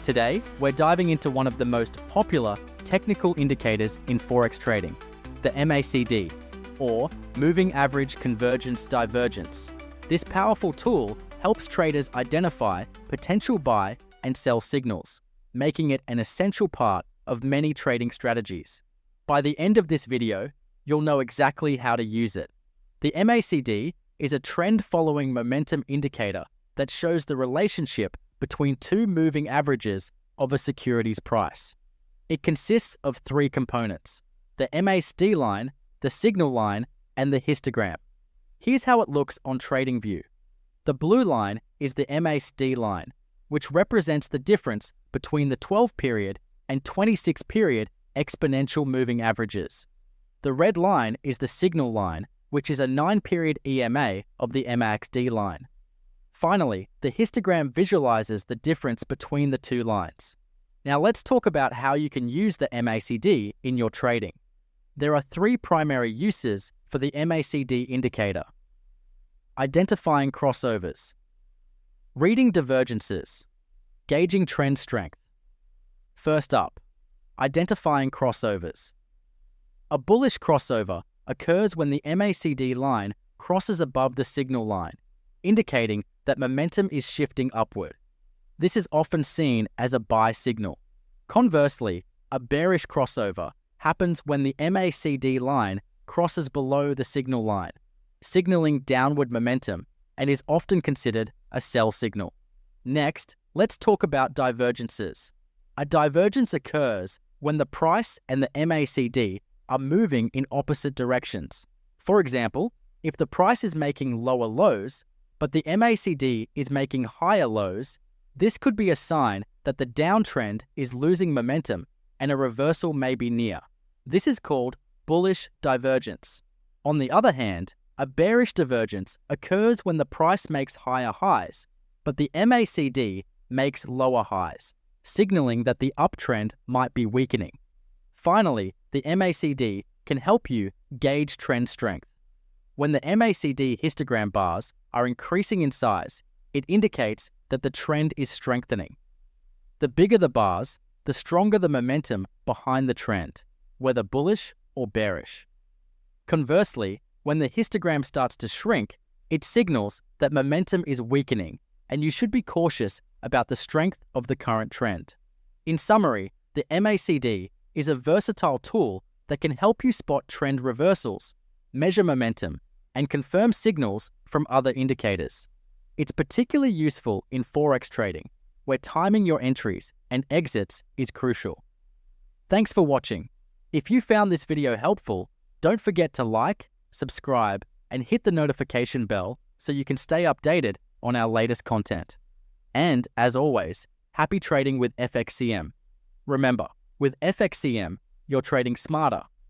Today, we're diving into one of the most popular technical indicators in Forex trading, the MACD, or Moving Average Convergence Divergence. This powerful tool helps traders identify potential buy and sell signals, making it an essential part of many trading strategies. By the end of this video, you'll know exactly how to use it. The MACD is a trend-following momentum indicator that shows the relationship between two moving averages of a security's price. It consists of three components: the MACD line, the signal line, and the histogram. Here's how it looks on TradingView. The blue line is the MACD line, which represents the difference between the 12-period and 26-period exponential moving averages. The red line is the signal line, which is a 9-period EMA of the MACD line. Finally, the histogram visualizes the difference between the two lines. Now let's talk about how you can use the MACD in your trading. There are three primary uses for the MACD indicator: identifying crossovers, reading divergences, gauging trend strength. First up, identifying crossovers. A bullish crossover occurs when the MACD line crosses above the signal line, indicating that momentum is shifting upward. This is often seen as a buy signal. Conversely, a bearish crossover happens when the MACD line crosses below the signal line, signaling downward momentum, and is often considered a sell signal. Next, let's talk about divergences. A divergence occurs when the price and the MACD are moving in opposite directions. For example, if the price is making lower lows, but the MACD is making higher lows, this could be a sign that the downtrend is losing momentum and a reversal may be near. This is called bullish divergence. On the other hand, a bearish divergence occurs when the price makes higher highs, but the MACD makes lower highs, signaling that the uptrend might be weakening. Finally, the MACD can help you gauge trend strength. When the MACD histogram bars are increasing in size, it indicates that the trend is strengthening. The bigger the bars, the stronger the momentum behind the trend, whether bullish or bearish. Conversely, when the histogram starts to shrink, it signals that momentum is weakening, and you should be cautious about the strength of the current trend. In summary, the MACD is a versatile tool that can help you spot trend reversals, measure momentum, and confirm signals from other indicators. It's particularly useful in Forex trading, where timing your entries and exits is crucial. Thanks for watching. If you found this video helpful, don't forget to like, subscribe, and hit the notification bell so you can stay updated on our latest content. And as always, happy trading with FXCM. Remember, with FXCM, you're trading smarter,